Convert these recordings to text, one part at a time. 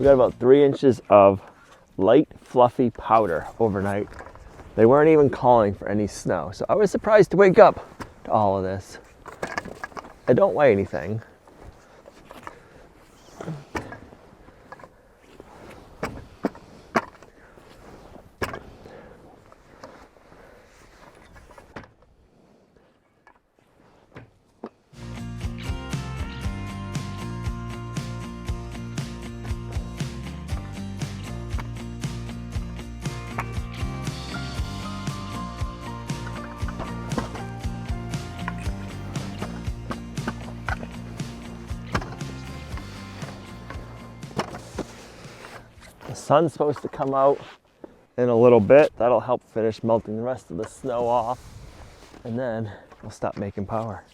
We got about 3 inches of light, fluffy powder overnight. They weren't even calling for any snow, so I was surprised to wake up to all of this. I don't weigh anything. The sun's supposed to come out in a little bit. That'll help finish melting the rest of the snow off. And then we'll stop making power.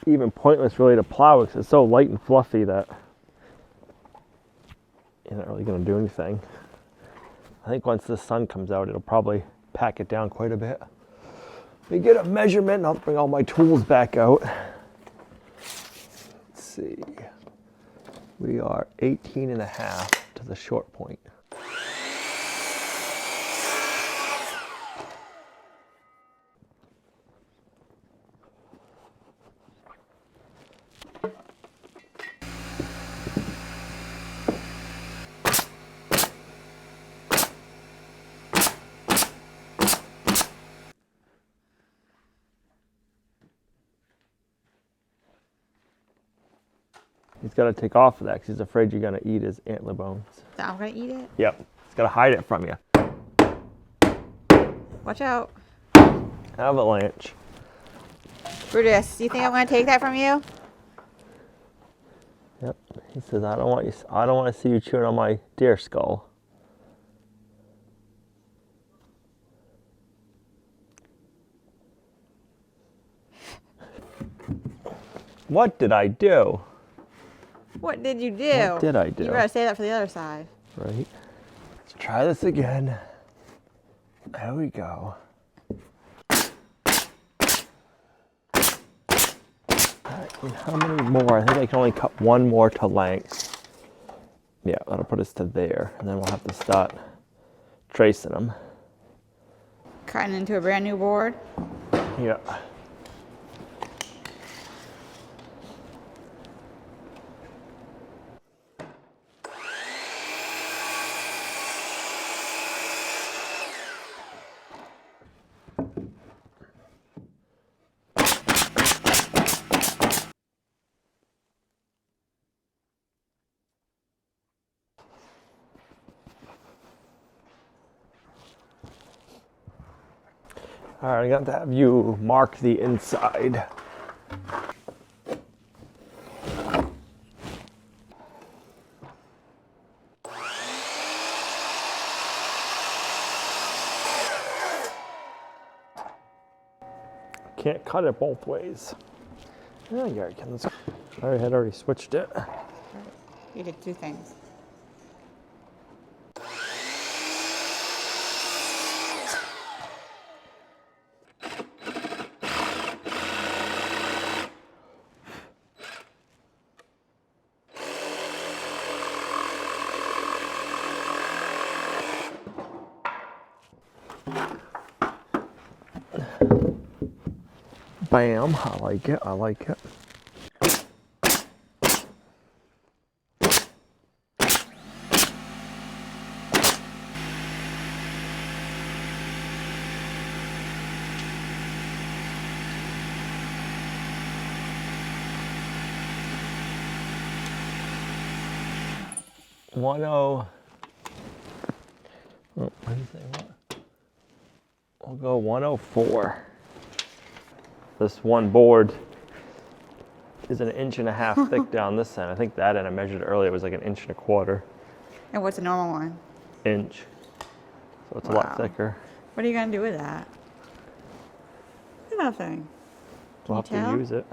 Even pointless really to plow because it's so light and fluffy that you're not really going to do anything. I think once the sun comes out, it'll probably pack it down quite a bit. Let me get a measurement and I'll bring all my tools back out. Let's see. We are 18.5 to the short point. He's got to take off of that because he's afraid you're going to eat his antler bones. So I'm going to eat it? Yep. He's got to hide it from you. Watch out. Avalanche. Brutus, do you think I'm going to take that from you? Yep. He says, I don't want to see you chewing on my deer skull. What did I do? What did you do? What did I do? You better say that for the other side. Right. Let's try this again. There we go. Alright, and how many more? I think I can only cut one more to length. Yeah, that'll put us to there. And then we'll have to start tracing them. Cutting into a brand new board? Yeah. All right, I'm going to have you mark the inside. Can't cut it both ways. Yeah, Gary can. I had already switched it. You did two things. Bam, I like it, I like it. 10. Oh, what did you say? What? We'll go 104. This one board is an 1.5 inches thick down this end. I think that end I measured earlier was like 1.25 inches. And what's a normal one? Inch. So it's a lot thicker. What are you going to do with that? Nothing. We'll have to use it.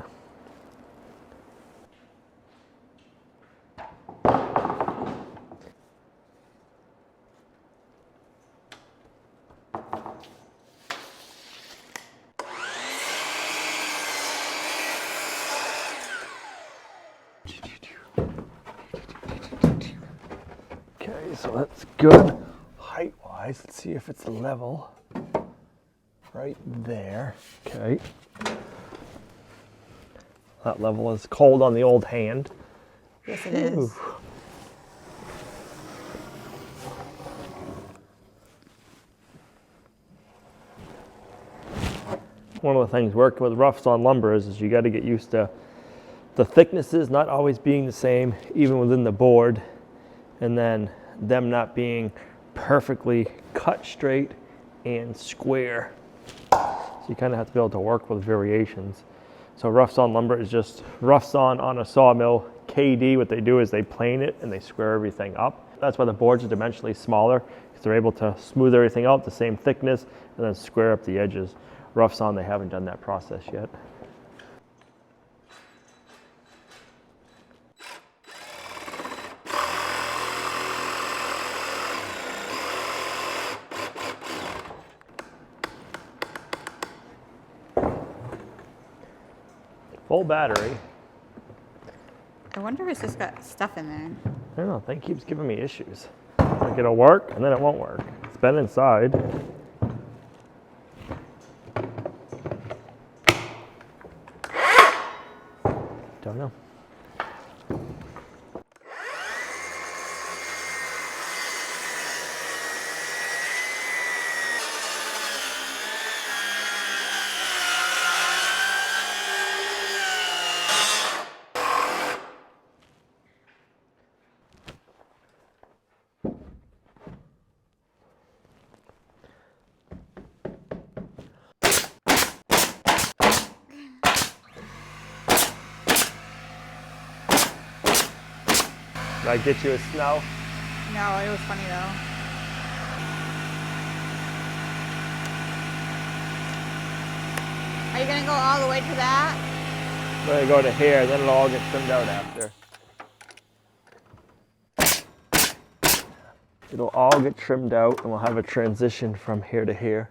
Okay, so that's good. Height-wise, let's see if it's level. Right there. Okay. That level is cold on the old hand. Yes, it is. One of the things working with rough sawn lumber is you got to get used to the thicknesses not always being the same, even within the board, and then them not being perfectly cut straight and square. So you kind of have to be able to work with variations. So rough sawn lumber is just rough sawn on a sawmill. KD, what they do is they plane it and they square everything up. That's why the boards are dimensionally smaller, because they're able to smooth everything out the same thickness and then square up the edges. Rough sawn, they haven't done that process yet. Full battery. I wonder if it's just got stuff in there. I don't know, that thing keeps giving me issues. Like it'll work and then it won't work. It's been inside. Don't know. Did I get you a snow? No, it was funny though. Are you gonna go all the way to that? I'm gonna go to here, then it'll all get trimmed out after. It'll all get trimmed out and we'll have a transition from here to here.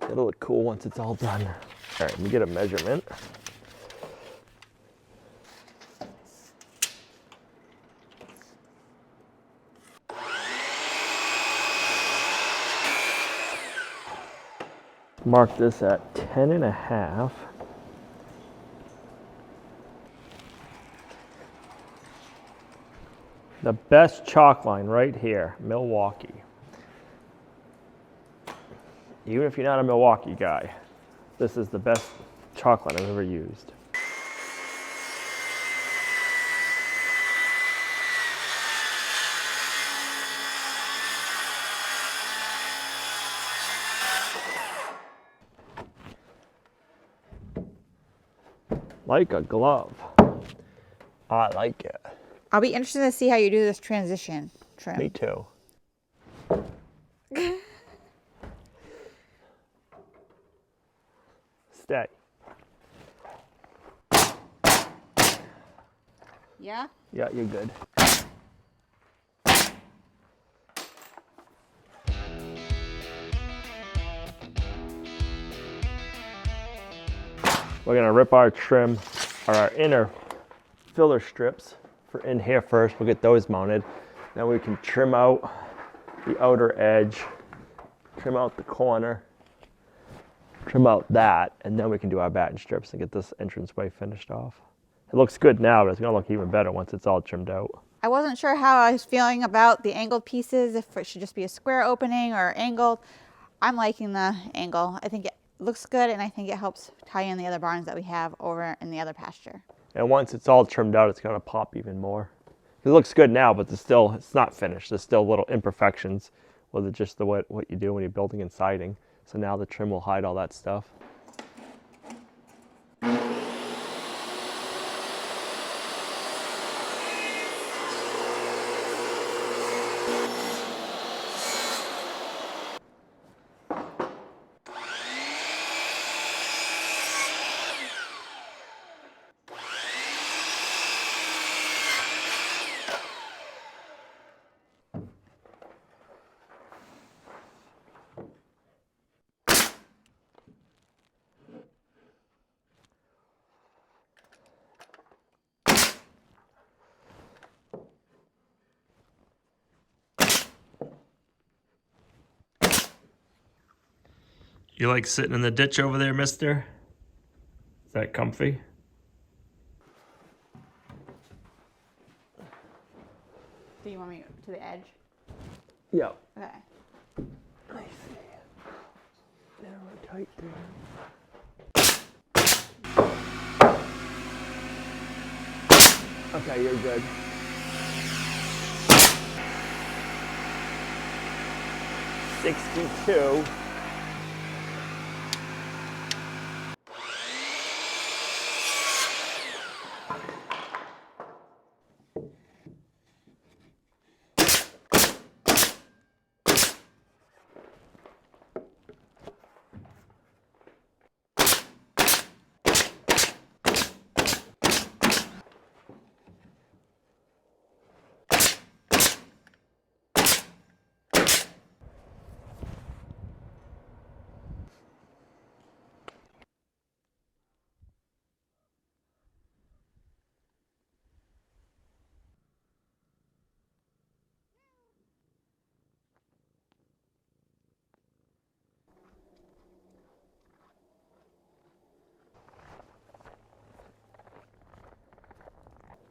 It'll look cool once it's all done. All right, let me get a measurement. Mark this at 10.5. The best chalk line right here, Milwaukee. Even if you're not a Milwaukee guy, this is the best chalk line I've ever used. Like a glove. I like it. I'll be interested to see how you do this transition trim. Me too. Stay. Yeah? Yeah, you're good. We're gonna rip our trim, or our inner filler strips for in here first. We'll get those mounted. Then we can trim out the outer edge, trim out the corner, trim out that, and then we can do our batten strips and get this entranceway finished off. It looks good now, but it's gonna look even better once it's all trimmed out. I wasn't sure how I was feeling about the angled pieces, if it should just be a square opening or angled. I'm liking the angle. I think it looks good, and I think it helps tie in the other barns that we have over in the other pasture. And once it's all trimmed out, it's gonna pop even more. It looks good now, but it's not finished. There's still little imperfections with just what you do when you're building and siding. So now the trim will hide all that stuff. You like sitting in the ditch over there, mister? Is that comfy? Do you want me to the edge? Yeah. Okay. I see. Narrow tight there. Okay, you're good. $62.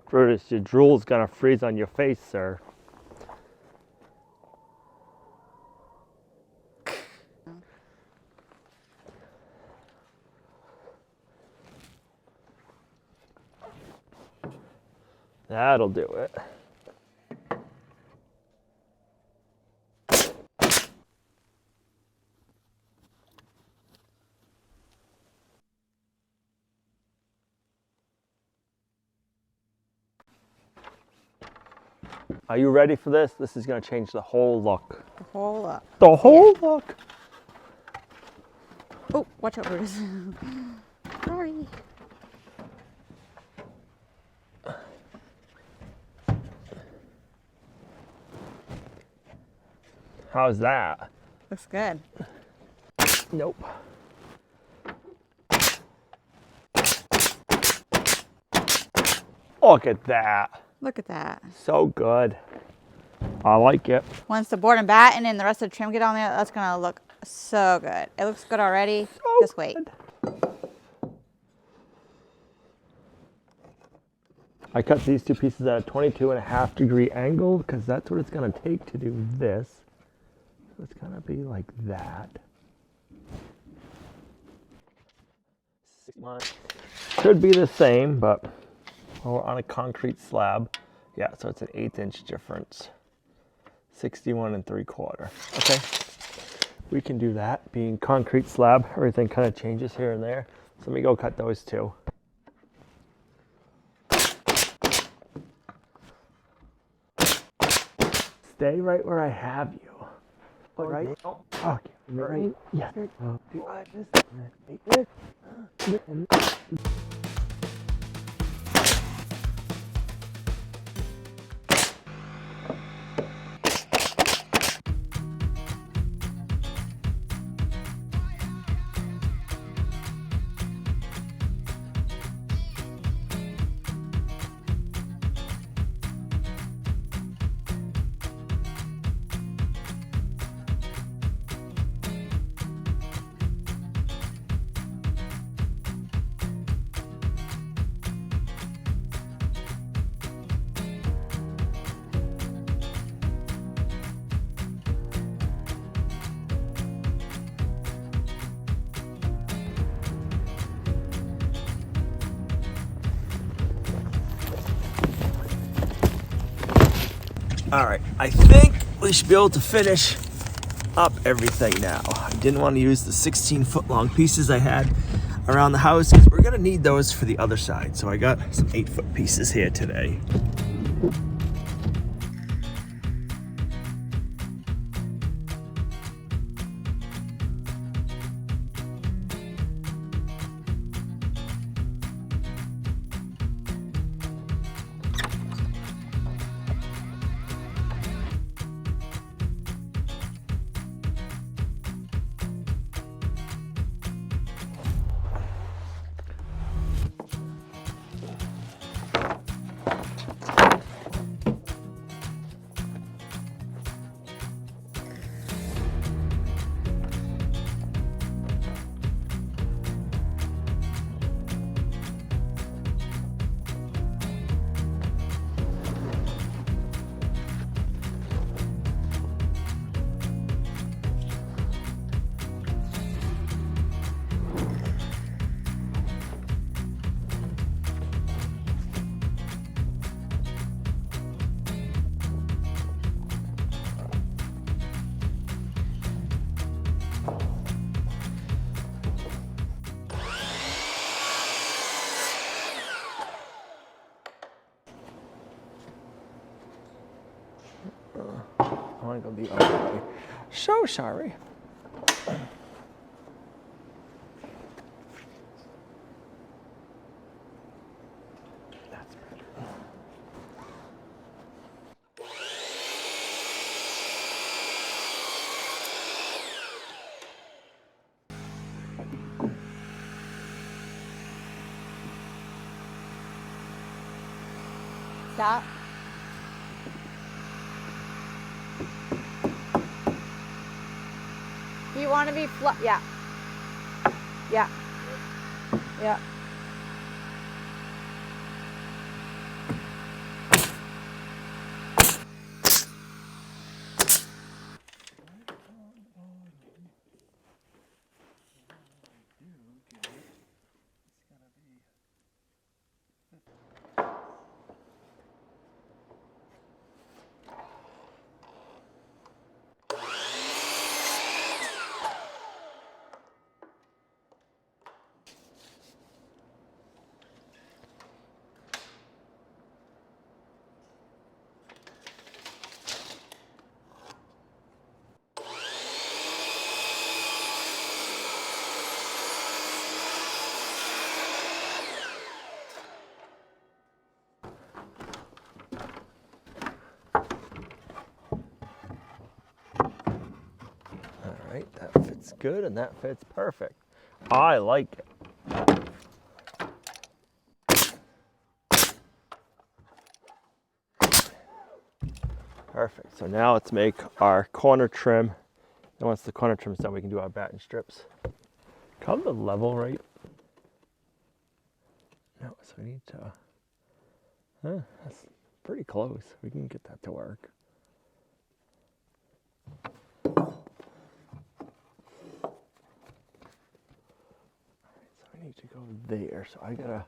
Brutus, your drool's gonna freeze on your face, sir. That'll do it. Are you ready for this? This is going to change the whole look. The whole look. The whole look. Oh, watch out, Brutus. Sorry. How's that? Looks good. Nope. Look at that. Look at that. So good. I like it. Once the board and batten and the rest of the trim get on there, that's going to look so good. It looks good already. So Just wait. good. I cut these two pieces at a 22.5-degree angle because that's what it's going to take to do this. So it's going to be like that. Should be the same, but we're on a concrete slab. Yeah, so it's an 1/8 difference. 61 3/4. Okay, we can do that. Being concrete slab, everything kind of changes here and there. So let me go cut those two. Stay right where I have you. Oh, right? Oh, okay. Right? Yeah. Do I just make this? All right, I think we should be able to finish up everything now. I didn't want to use the 16-foot long pieces I had around the house because we're gonna need those for the other side. So I got some 8-foot pieces here today. I want to go the other way. So sorry. That's better. Stop. You want to be flat? Yeah. Yeah. Yeah. All right, that fits good and that fits perfect. I like it. Perfect. So now let's make our corner trim. And once the corner trim's done, we can do our batten strips. Got the level right? No, so we need to. That's pretty close. We can get that to work. So I need to go there. So I gotta.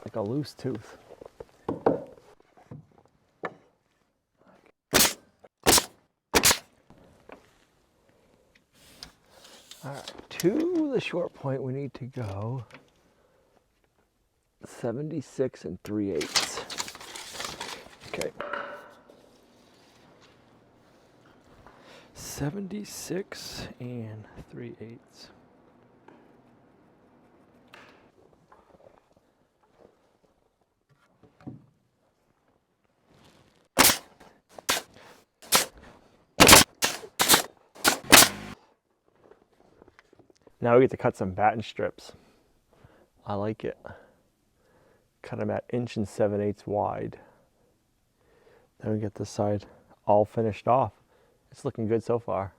Like a loose tooth. All right, to the short point we need to go 76 3/8. Okay. 76 3/8. Now we get to cut some batten strips. I like it. Cut them at 1 7/8 wide. Then we get this side all finished off. It's looking good so far.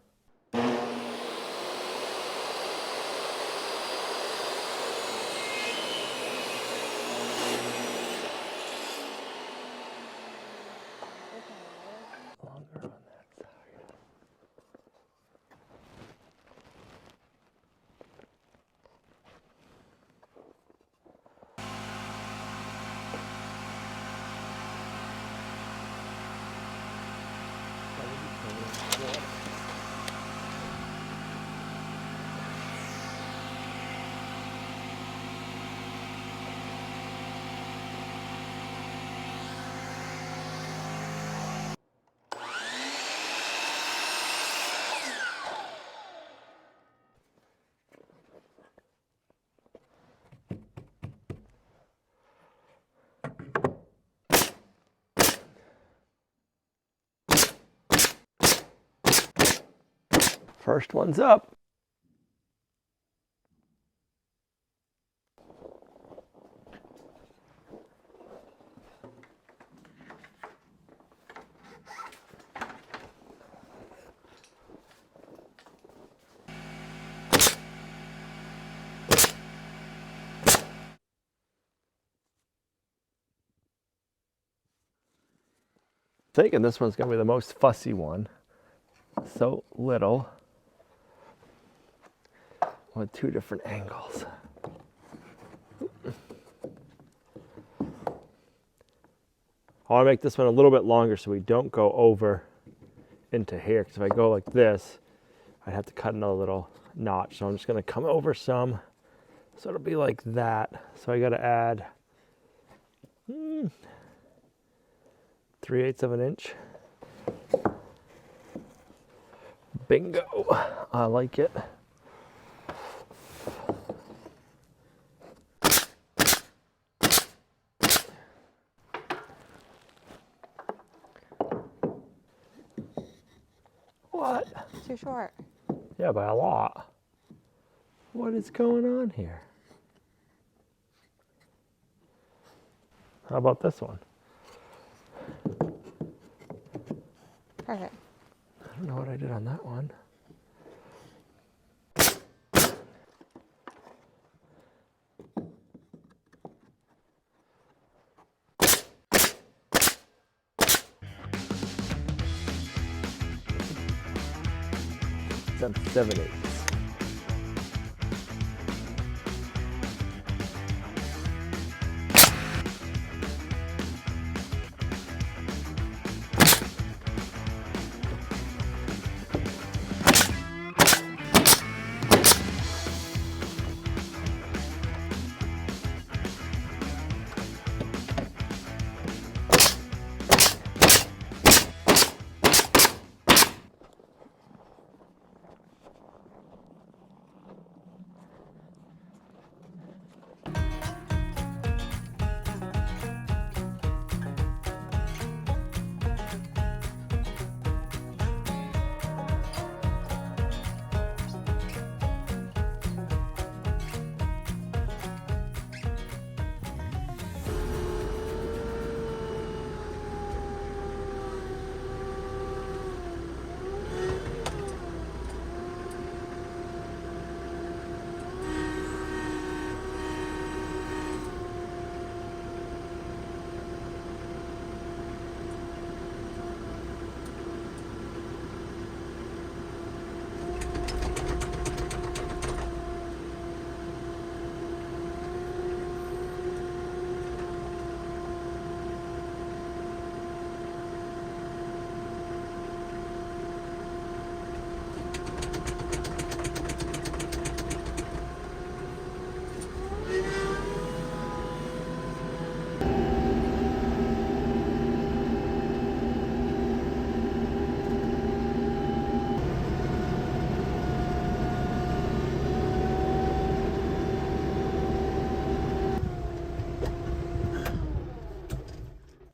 First one's up. Thinking this one's gonna be the most fussy one. So little with two different angles. I want to make this one a little bit longer so we don't go over into here, because if I go like this, I'd have to cut another little notch. So I'm just going to come over some, so it'll be like that. So I got to add 3/8 of an inch. Bingo, I like it. What? Too short. Yeah, by a lot. What is going on here? How about this one? Perfect. I don't know what I did on that one. Done 7/8.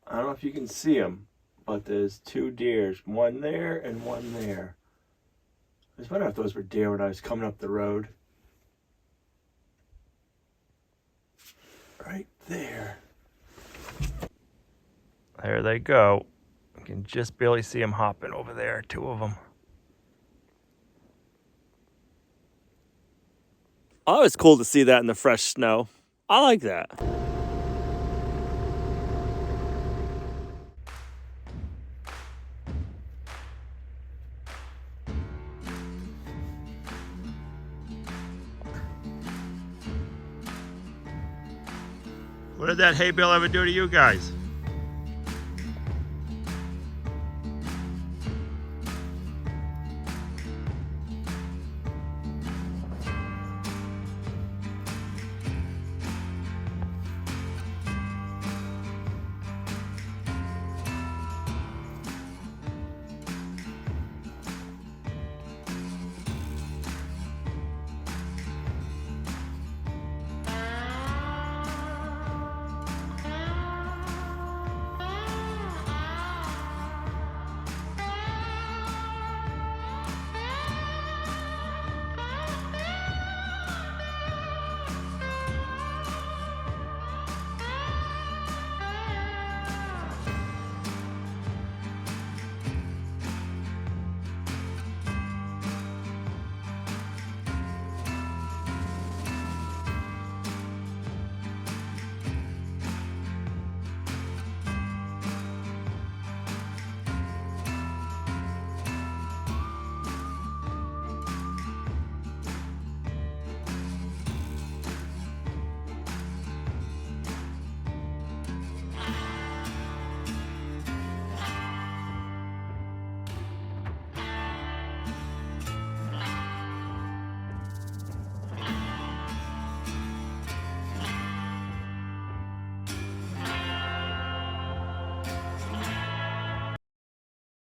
I don't know if you can see them, but there's two deers, one there and one there. I was wondering if those were deer when I was coming up the road. Right there. There they go. You can just barely see them hopping over there, two of them. Oh, it's cool to see that in the fresh snow. I like that. What did that hay bale ever do to you guys?